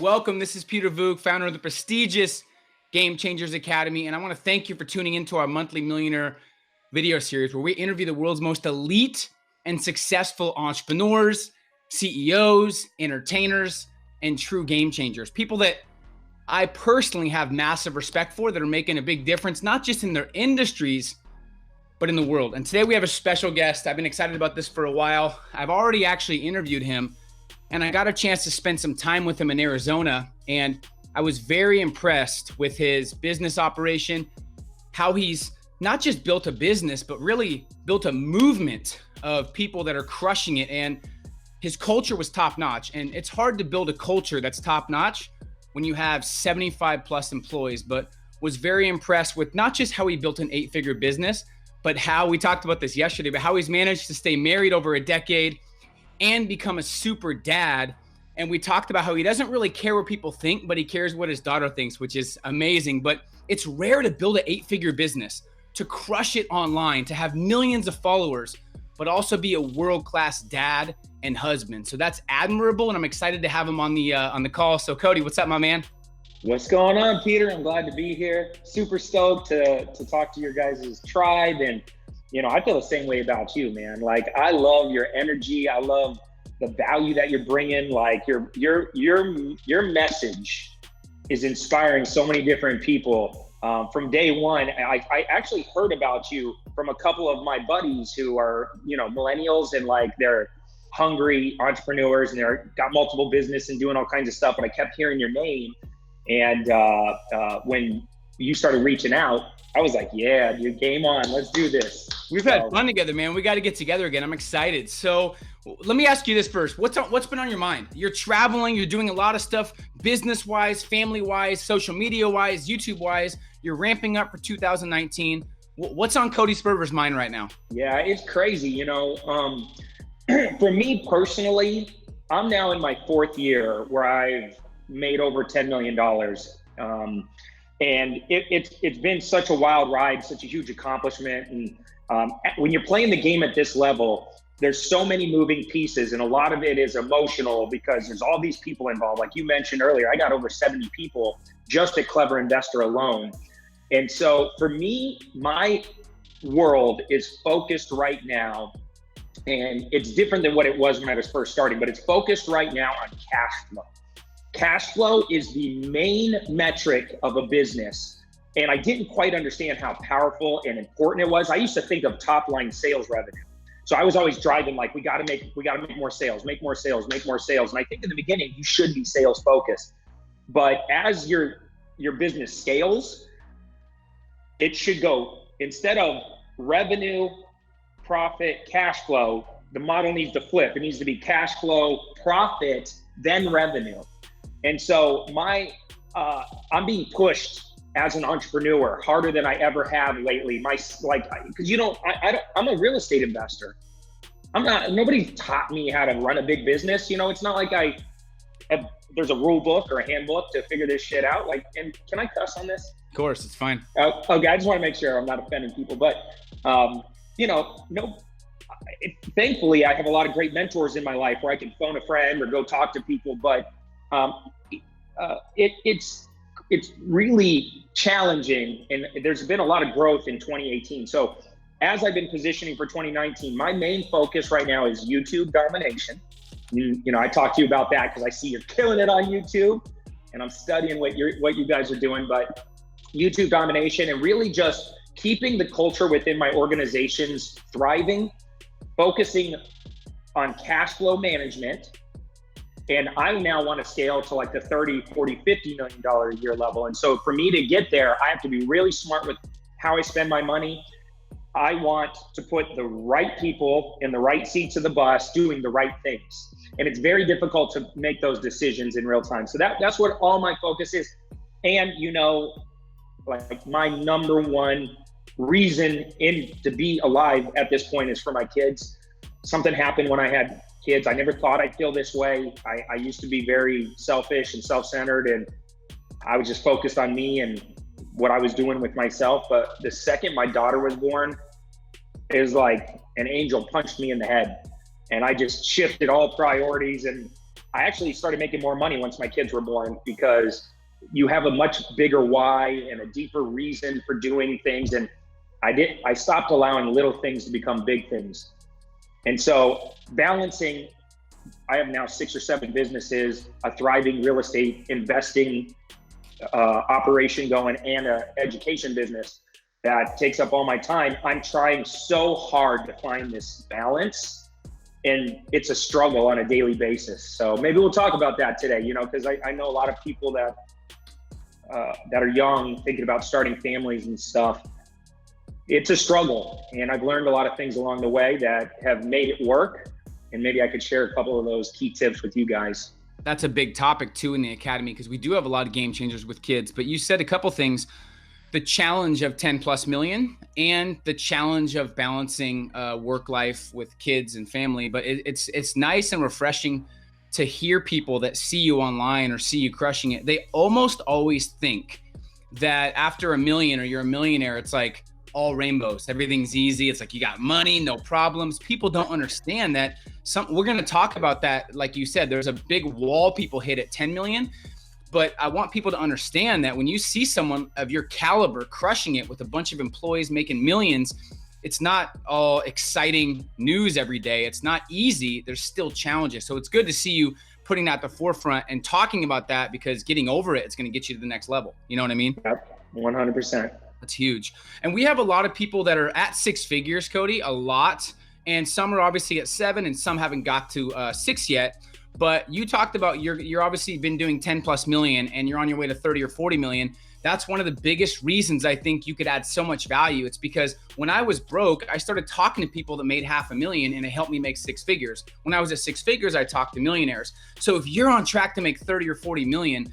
welcome. This is Peter Voogd, founder of the prestigious GameChangers Academy, and I want to thank you for tuning into our monthly millionaire video series where we interview the world's most elite and successful entrepreneurs, CEOs, entertainers, and true game changers. People that I personally have massive respect for that are making a big difference, not just in their industries, but in the world. And today we have a special guest. I've been excited about this for a while. I've already actually interviewed him, and I got a chance to spend some time with him in Arizona. And I was very impressed with his business operation, how he's not just built a business, but really built a movement of people that are crushing it. And his culture was top notch. And it's hard to build a culture that's top notch when you have 75 plus employees, but was very impressed with not just how he built an 8-figure business, but how, we talked about this yesterday, but how he's managed to stay married over a decade and become a super dad. And we talked about how he doesn't really care what people think, but he cares what his daughter thinks, which is amazing. But it's rare to build an 8-figure business, to crush it online, to have millions of followers, but also be a world-class dad and husband. So that's admirable, and I'm excited to have him on the call. So Cody, what's up, my man? What's going on, Peter? I'm glad to be here. Super stoked to talk to your guys' tribe. And, you know, I feel the same way about you, man. Like, I love your energy. I love the value that you're bringing. Like, your message is inspiring so many different people. From day one, I actually heard about you from a couple of my buddies who are, you know, millennials, and like they're hungry entrepreneurs and they're got multiple business and doing all kinds of stuff. But I kept hearing your name. And when you started reaching out, I was like, yeah, dude, game on. Let's do this. We've had fun together, man. We got to get together again. I'm excited. So let me ask you this first. What's been on your mind? You're traveling. You're doing a lot of stuff business-wise, family-wise, social media-wise, YouTube-wise. You're ramping up for 2019. What's on Cody Sperber's mind right now? Yeah, it's crazy. You know, for me personally, I'm now in my 4th year where I've made over $10 million. And it's been such a wild ride, such a huge accomplishment. And when you're playing the game at this level, there's so many moving pieces, and a lot of it is emotional because there's all these people involved. Like you mentioned earlier, I got over 70 people just at Clever Investor alone. And so for me, my world is focused right now, and it's different than what it was when I was first starting, but it's focused right now on cash flow. Cash flow is the main metric of a business. And I didn't quite understand how powerful and important it was. I used to think of top line sales revenue. So I was always driving like, we gotta make more sales, make more sales, make more sales. And I think in the beginning, you should be sales focused. But as your business scales, it should go, instead of revenue, profit, cash flow, the model needs to flip. It needs to be cash flow, profit, then revenue. And so I'm being pushed as an entrepreneur harder than I ever have lately. Because I'm a real estate investor. Nobody taught me how to run a big business. You know, it's not like there's a rule book or a handbook to figure this shit out. Like, and can I cuss on this? Of course, it's fine. Okay, I just want to make sure I'm not offending people. But, thankfully, I have a lot of great mentors in my life where I can phone a friend or go talk to people. But it's really challenging, and there's been a lot of growth in 2018. So as I've been positioning for 2019, my main focus right now is YouTube domination. You know, I talked to you about that because I see you're killing it on YouTube, and I'm studying what you guys are doing. But YouTube domination and really just keeping the culture within my organizations thriving, focusing on cash flow management. And I now want to scale to like the 30, 40, $50 million a year level. And so for me to get there, I have to be really smart with how I spend my money. I want to put the right people in the right seats of the bus doing the right things. And it's very difficult to make those decisions in real time. So that's what all my focus is. And, you know, like my number one reason to be alive at this point is for my kids. Something happened when I had kids. I never thought I'd feel this way. I used to be very selfish and self-centered, and I was just focused on me and what I was doing with myself. But the second my daughter was born, it was like an angel punched me in the head, and I just shifted all priorities. And I actually started making more money once my kids were born, because you have a much bigger why and a deeper reason for doing things. And I stopped allowing little things to become big things. And so balancing, I have now 6 or 7 businesses, a thriving real estate investing operation going, and an education business that takes up all my time. I'm trying so hard to find this balance, and it's a struggle on a daily basis. So maybe we'll talk about that today, you know, because I know a lot of people that are young, thinking about starting families and stuff. It's a struggle, and I've learned a lot of things along the way that have made it work, and maybe I could share a couple of those key tips with you guys. That's a big topic too in the academy, because we do have a lot of game changers with kids, but you said a couple things: the challenge of 10 plus million and the challenge of balancing work life with kids and family. But it's nice and refreshing to hear people that see you online or see you crushing it. They almost always think that after $1 million or you're a millionaire, it's like all rainbows, everything's easy. It's like you got money, no problems. People don't understand that. We're going to talk about that. Like you said, there's a big wall people hit at 10 million. But I want people to understand that when you see someone of your caliber crushing it with a bunch of employees making millions, it's not all exciting news every day. It's not easy. There's still challenges. So it's good to see you putting that at the forefront and talking about that, because getting over it's going to get you to the next level. You know what I mean? Yep, 100%. That's huge. And we have a lot of people that are at 6 figures, Cody, a lot. And some are obviously at 7 and some haven't got to 6 yet. But you talked about you're obviously been doing 10 plus million and you're on your way to 30 or 40 million. That's one of the biggest reasons I think you could add so much value. It's because when I was broke, I started talking to people that made $500,000 and it helped me make 6 figures. When I was at 6 figures, I talked to millionaires. So if you're on track to make 30 or 40 million,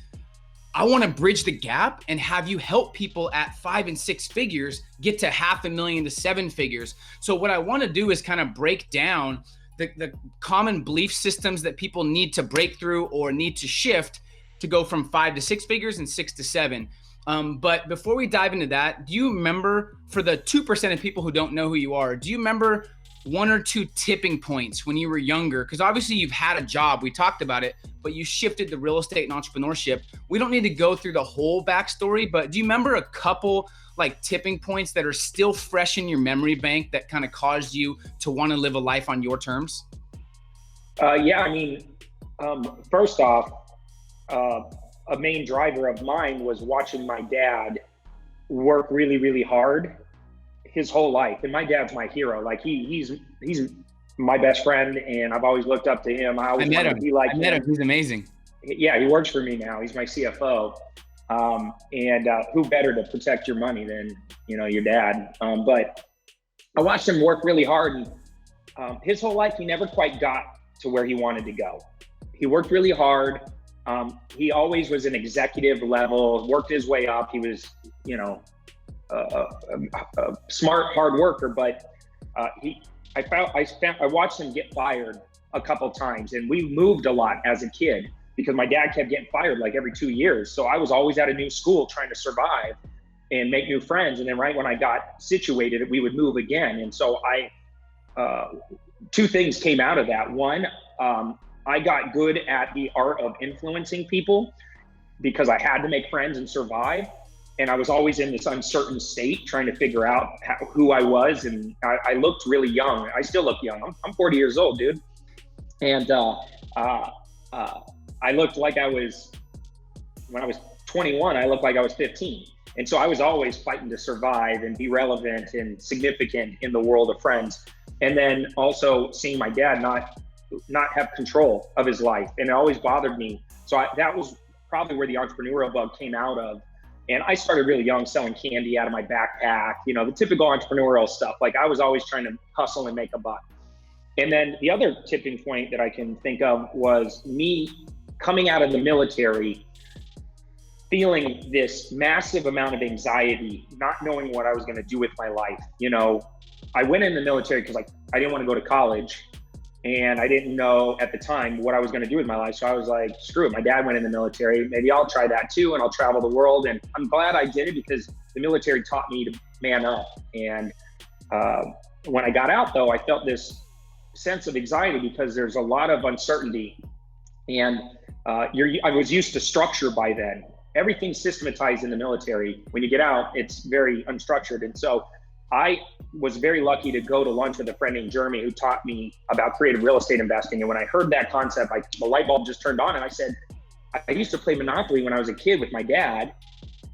I want to bridge the gap and have you help people at 5 and 6 figures get to $500,000 to 7 figures. So what I want to do is kind of break down the common belief systems that people need to break through or need to shift to go from 5 to 6 figures and 6 to 7. But before we dive into that, do you remember, for the 2% of people who don't know who you are, do you remember 1 or 2 tipping points when you were younger? Because obviously you've had a job, we talked about it, but you shifted to real estate and entrepreneurship. We don't need to go through the whole backstory, but do you remember a couple like tipping points that are still fresh in your memory bank that kind of caused you to want to live a life on your terms? Yeah, I mean, first off, a main driver of mine was watching my dad work really, really hard his whole life. And my dad's my hero. Like he's my best friend, and I've always looked up to him. I always wanted to be like him. I met him. He's amazing. Yeah, he works for me now. He's my CFO. And who better to protect your money than, you know, your dad? But I watched him work really hard, and his whole life, he never quite got to where he wanted to go. He worked really hard. He always was an executive level, worked his way up. He was, you know, a smart, hard worker, but I watched him get fired a couple times, and we moved a lot as a kid because my dad kept getting fired like every 2 years. So I was always at a new school trying to survive and make new friends. And then right when I got situated, we would move again. And so two things came out of that. One, I got good at the art of influencing people because I had to make friends and survive. And I was always in this uncertain state trying to figure out who I was. And I looked really young. I still look young. I'm 40 years old, dude. And I looked like when I was 21, I looked like I was 15. And so I was always fighting to survive and be relevant and significant in the world of friends. And then also seeing my dad not have control of his life. And it always bothered me. So that was probably where the entrepreneurial bug came out of. And I started really young, selling candy out of my backpack, you know, the typical entrepreneurial stuff. Like I was always trying to hustle and make a buck. And then the other tipping point that I can think of was me coming out of the military, feeling this massive amount of anxiety, not knowing what I was going to do with my life. You know, I went in the military because I didn't want to go to college, and I didn't know at the time what I was going to do with my life. So I was like, screw it. My dad went in the military. Maybe I'll try that too, and I'll travel the world. And I'm glad I did it because the military taught me to man up. And when I got out, though, I felt this sense of anxiety because there's a lot of uncertainty. And I was used to structure by then. Everything's systematized in the military. When you get out, it's very unstructured. And so I was very lucky to go to lunch with a friend named Jeremy who taught me about creative real estate investing. And when I heard that concept, the light bulb just turned on, and I said, I used to play Monopoly when I was a kid with my dad.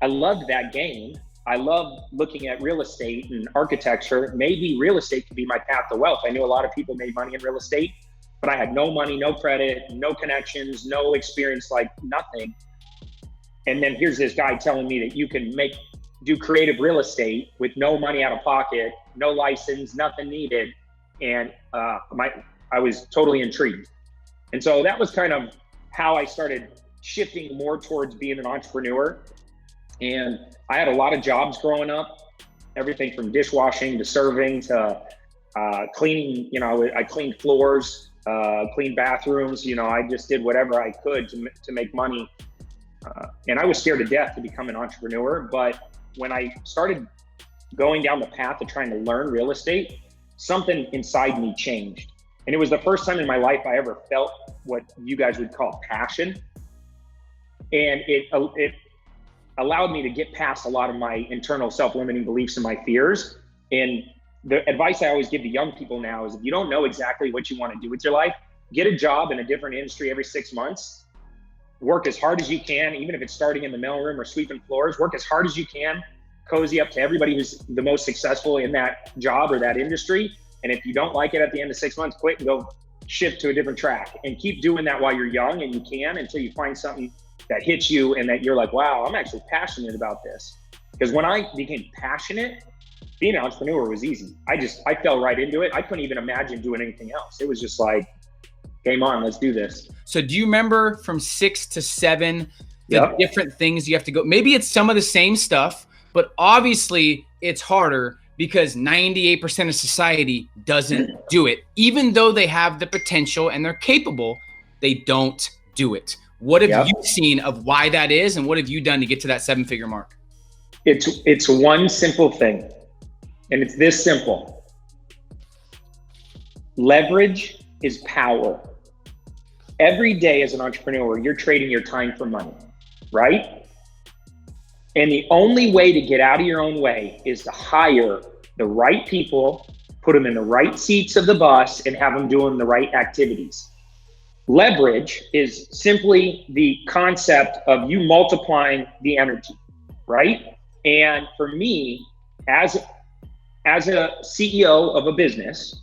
I loved that game. I loved looking at real estate and architecture. Maybe real estate could be my path to wealth. I knew a lot of people made money in real estate, but I had no money, no credit, no connections, no experience, like nothing. And then here's this guy telling me that you can do creative real estate with no money out of pocket, no license, nothing needed. And I was totally intrigued. And so that was kind of how I started shifting more towards being an entrepreneur. And I had a lot of jobs growing up, everything from dishwashing to serving to cleaning. I cleaned floors, cleaned bathrooms. I just did whatever I could to make money. And I was scared to death to become an entrepreneur. But when I started going down the path of trying to learn real estate, something inside me changed. And it was the first time in my life I ever felt what you guys would call passion. And it allowed me to get past a lot of my internal self-limiting beliefs and my fears. And the advice I always give to young people now is, if you don't know exactly what you want to do with your life, get a job in a different industry every 6 months. Work as hard as you can, even if it's starting in the mailroom or sweeping floors. Work as hard as you can, cozy up to everybody who's the most successful in that job or that industry. And if you don't like it at the end of 6 months, quit and go shift to a different track. And keep doing that while you're young, and you can, until you find something that hits you and that you're like, wow, I'm actually passionate about this. Because when I became passionate, being an entrepreneur was easy. I fell right into it. I couldn't even imagine doing anything else. It was just like, game on, let's do this. So do you remember from 6 to 7, the different things you have to go? Maybe it's some of the same stuff, but obviously it's harder because 98% of society doesn't do it. Even though they have the potential and they're capable, they don't do it. What have you seen of why that is, and what have you done to get to that 7-figure mark? It's one simple thing, and it's this simple. Leverage is power. Every day as an entrepreneur, you're trading your time for money, right? And the only way to get out of your own way is to hire the right people, put them in the right seats of the bus, and have them doing the right activities. Leverage is simply the concept of you multiplying the energy, right? And for me, as a CEO of a business,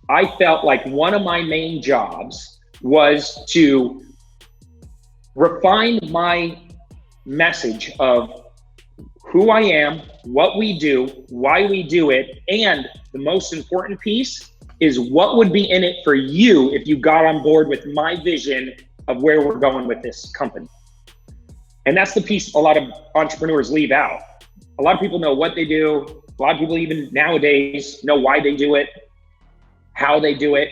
I felt like one of my main jobs was to refine my message of who I am, what we do, why we do it, and the most important piece is what would be in it for you if you got on board with my vision of where we're going with this company. And that's the piece a lot of entrepreneurs leave out. A lot of people know what they do. A lot of people even nowadays know why they do it, how they do it.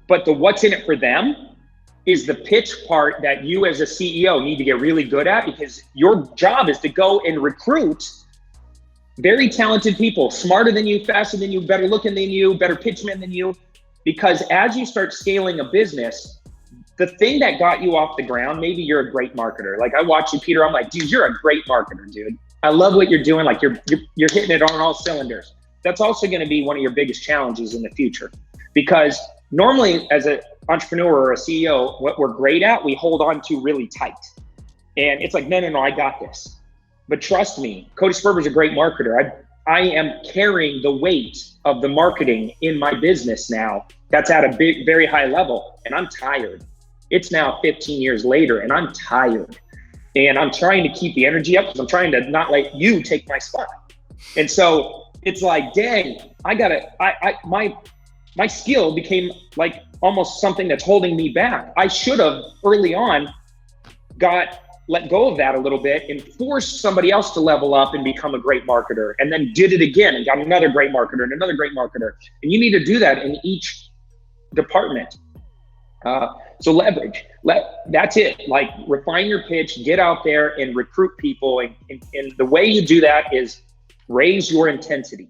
But the what's in it for them is the pitch part that you as a CEO need to get really good at, because your job is to go and recruit very talented people, smarter than you, faster than you, better looking than you, better pitchmen than you. Because as you start scaling a business, the thing that got you off the ground, maybe you're a great marketer. Like I watch you, Peter, I'm like, dude, you're a great marketer, dude. I love what you're doing. Like you're hitting it on all cylinders. That's also going to be one of your biggest challenges in the future, because normally as an entrepreneur or a CEO, what we're great at, we hold on to really tight. And it's like, no, I got this. But trust me, Cody Sperber is a great marketer. I am carrying the weight of the marketing in my business now. That's at a very high level, and I'm tired. It's now 15 years later, and I'm tired. And I'm trying to keep the energy up because I'm trying to not let you take my spot. And so it's like, dang, my skill became like almost something that's holding me back. I should have early on let go of that a little bit and forced somebody else to level up and become a great marketer, and then did it again and got another great marketer and another great marketer. And you need to do that in each department. So leverage, that's it. Like refine your pitch, get out there and recruit people. And the way you do that is raise your intensity.